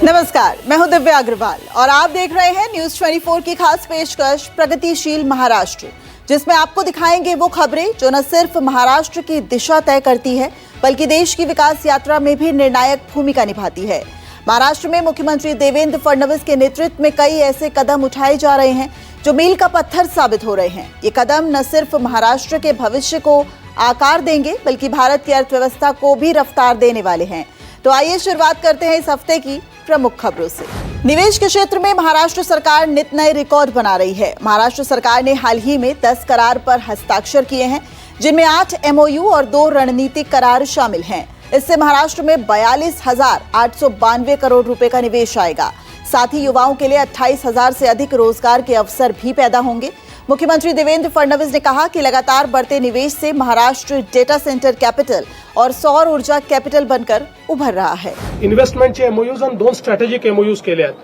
नमस्कार, मैं हूं दिव्या अग्रवाल और आप देख रहे हैं न्यूज 24 की खास पेशकश प्रगतिशील महाराष्ट्र, जिसमें आपको दिखाएंगे वो खबरें जो न सिर्फ महाराष्ट्र की दिशा तय करती है बल्कि देश की विकास यात्रा में भी निर्णायक भूमिका निभाती है। महाराष्ट्र में मुख्यमंत्री देवेंद्र फडणवीस के नेतृत्व में कई ऐसे कदम उठाए जा रहे हैं जो मील का पत्थर साबित हो रहे हैं। ये कदम न सिर्फ महाराष्ट्र के भविष्य को आकार देंगे बल्कि भारत की अर्थव्यवस्था को भी रफ्तार देने वाले हैं। तो आइए शुरुआत करते हैं इस हफ्ते की प्रमुख खबरों से। निवेश के क्षेत्र में महाराष्ट्र सरकार नित नए रिकॉर्ड बना रही है। महाराष्ट्र सरकार ने हाल ही में 10 करार पर हस्ताक्षर किए हैं, जिनमें 8 MOU और 2 रणनीतिक करार शामिल हैं। इससे महाराष्ट्र में 42,892 करोड़ रुपए का निवेश आएगा। साथ ही युवाओं के लिए 28,000 से अधिक रोजगार के अवसर भी पैदा होंगे। मुख्यमंत्री देवेंद्र फडणवीस ने कहा कि लगातार बढ़ते निवेश से महाराष्ट्र डेटा सेंटर कैपिटल और सौर ऊर्जा कैपिटल बनकर उभर रहा है। इन्व्हेस्टमेंटचे MOUs आणि 2 स्ट्रॅटेजिक MOUs केले आहेत।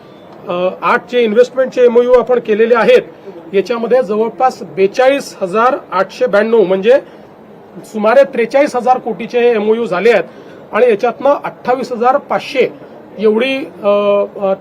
8 जे इन्व्हेस्टमेंटचे MOU आपण केलेले आहेत याच्यामध्ये जवळपास 42,892 म्हणजे सुमारे 43,000 कोटीचे MOU झाले आहेत आणि याच्यातनं 28,500 एवढी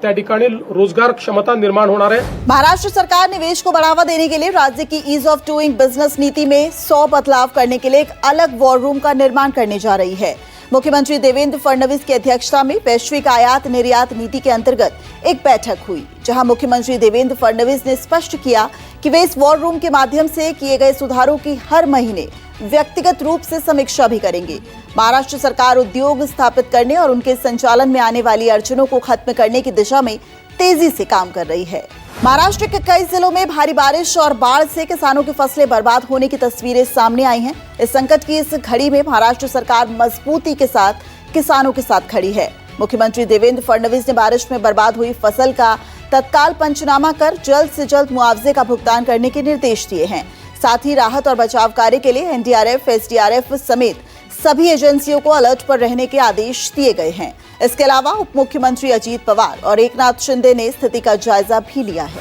त्या ठिकाणी रोजगार क्षमता निर्माण होणार है। महाराष्ट्र सरकार निवेश को बढ़ावा देने के लिए राज्य की ईज ऑफ डूइंग बिजनेस नीति में 100 बदलाव करने के लिए एक अलग वॉर रूम का निर्माण करने जा रही है। मुख्यमंत्री देवेंद्र फडणवीस की अध्यक्षता में वैश्विक आयात निर्यात नीति के अंतर्गत एक बैठक हुई, जहां मुख्यमंत्री देवेंद्र फडणवीस ने स्पष्ट किया कि वे इस वॉर रूम के माध्यम से किए गए सुधारों की हर महीने व्यक्तिगत रूप से समीक्षा भी करेंगे। महाराष्ट्र सरकार उद्योग स्थापित करने और उनके संचालन में आने वाली अड़चनों को खत्म करने की दिशा में तेजी से काम कर रही है। महाराष्ट्र के कई जिलों में भारी बारिश और बाढ़ से किसानों की फसलें बर्बाद होने की तस्वीरें सामने आई हैं। इस संकट की इस घड़ी में महाराष्ट्र सरकार मजबूती के साथ किसानों के साथ खड़ी है। मुख्यमंत्री देवेंद्र फडणवीस ने बारिश में बर्बाद हुई फसल का तत्काल पंचनामा कर जल्द से जल्द मुआवजे का भुगतान करने के निर्देश दिए हैं। साथ ही राहत और बचाव कार्य के लिए NDRF, SDRF समेत सभी एजेंसियों को अलर्ट पर रहने के आदेश दिए गए हैं। इसके अलावा उप मुख्यमंत्री अजित पवार और एकनाथ शिंदे ने स्थिति का जायजा भी लिया है।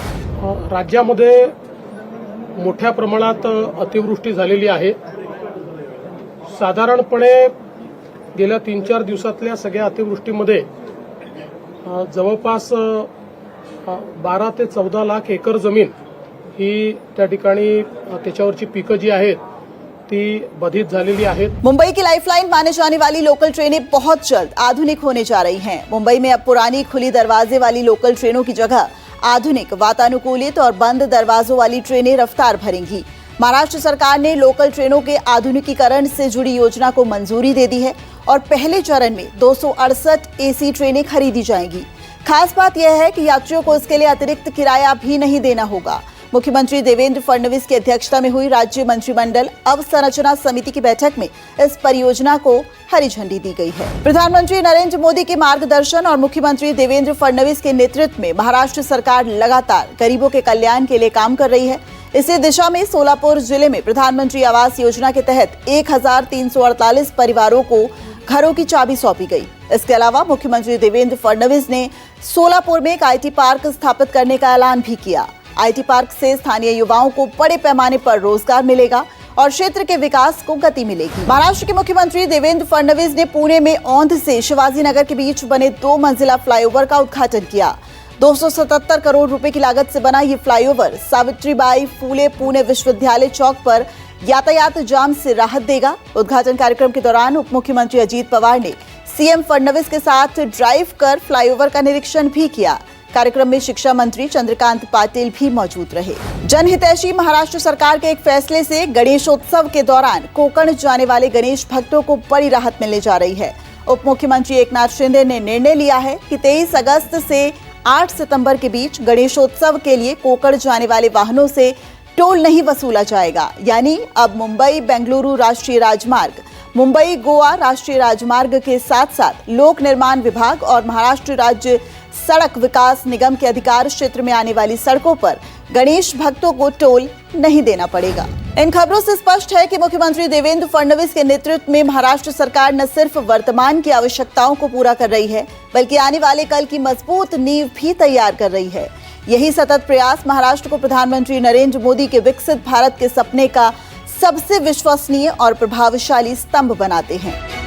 राज्यामध्ये मोठ्या प्रमाणात अतिवृष्टी झालेली आहे। साधारणपणे गेल्या 3-4 दिवसातल्या सगळ्या अतिवृष्टीमध्ये जवळपास 12 ते 14 लाख एकर जमीन ही त्या ठिकाणी त्याच्यावरची पिकं जी आहेत ती बाधित झालेली आहेत। मुंबई की लाइफलाइन माने जाने वाली लोकल ट्रेनें बहुत जल्द आधुनिक होने जा रही हैं। मुंबई में अब पुरानी खुली दरवाजे वाली लोकल ट्रेनों की जगह आधुनिक वातानुकूलित और बंद दरवाजों वाली ट्रेनें रफ्तार भरेंगी। महाराष्ट्र सरकार ने लोकल ट्रेनों के आधुनिकीकरण से जुड़ी योजना को मंजूरी दे दी है और पहले चरण में 268 AC ट्रेनें खरीदी जाएंगी। खास बात यह है कि यात्रियों को इसके लिए अतिरिक्त किराया भी नहीं देना होगा। मुख्यमंत्री देवेंद्र फडणवीस की अध्यक्षता में हुई राज्य मंत्रिमंडल अवसंरचना समिति की बैठक में इस परियोजना को हरी झंडी दी गई है। प्रधानमंत्री नरेंद्र मोदी के मार्गदर्शन और मुख्यमंत्री देवेंद्र फडणवीस के नेतृत्व में महाराष्ट्र सरकार लगातार गरीबों के कल्याण के लिए काम कर रही है। इसी दिशा में सोलापुर जिले में प्रधानमंत्री आवास योजना के तहत 1,348 परिवारों को घरों की चाबी सौंपी गई। इसके अलावा मुख्यमंत्री देवेंद्र फडणवीस ने सोलापुर में एक IT पार्क स्थापित करने का ऐलान भी किया। IT पार्क से स्थानीय युवाओं को बड़े पैमाने पर रोजगार मिलेगा और क्षेत्र के विकास को गति मिलेगी। महाराष्ट्र के मुख्यमंत्री देवेंद्र फडणवीस ने पुणे में औंध से शिवाजी नगर के बीच बने 2 मंजिला फ्लाईओवर का उद्घाटन किया। 277 करोड़ रुपए की लागत से बना ये फ्लाईओवर सावित्रीबाई फूले पुणे विश्वविद्यालय चौक पर यातायात जाम से राहत देगा। उद्घाटन कार्यक्रम के दौरान उप मुख्यमंत्री अजित पवार ने CM फडणवीस के साथ ड्राइव कर फ्लाईओवर का निरीक्षण भी किया। कार्यक्रम में शिक्षा मंत्री चंद्रकांत पाटिल भी मौजूद रहे। जनहितैषी महाराष्ट्र सरकार के एक फैसले से गणेशोत्सव के दौरान कोकण जाने वाले गणेश भक्तों को बड़ी राहत मिलने जा रही है। उप मुख्यमंत्री एकनाथ शिंदे ने निर्णय लिया है कि 23 अगस्त से 8 सितंबर के बीच गणेशोत्सव के लिए कोकण जाने वाले वाहनों से टोल नहीं वसूला जाएगा। यानी अब मुंबई बेंगलुरु राष्ट्रीय राजमार्ग, मुंबई गोवा राष्ट्रीय राजमार्ग के साथ साथ लोक निर्माण विभाग और महाराष्ट्र राज्य सड़क विकास निगम के अधिकार क्षेत्र में आने वाली सड़कों पर गणेश भक्तों को टोल नहीं देना पड़ेगा। इन खबरों से स्पष्ट है कि मुख्यमंत्री देवेंद्र फडणवीस के नेतृत्व में महाराष्ट्र सरकार न सिर्फ वर्तमान की आवश्यकताओं को पूरा कर रही है बल्कि आने वाले कल की मजबूत नींव भी तैयार कर रही है। यही सतत प्रयास महाराष्ट्र को प्रधानमंत्री नरेंद्र मोदी के विकसित भारत के सपने का सबसे विश्वसनीय और प्रभावशाली स्तंभ बनाते हैं।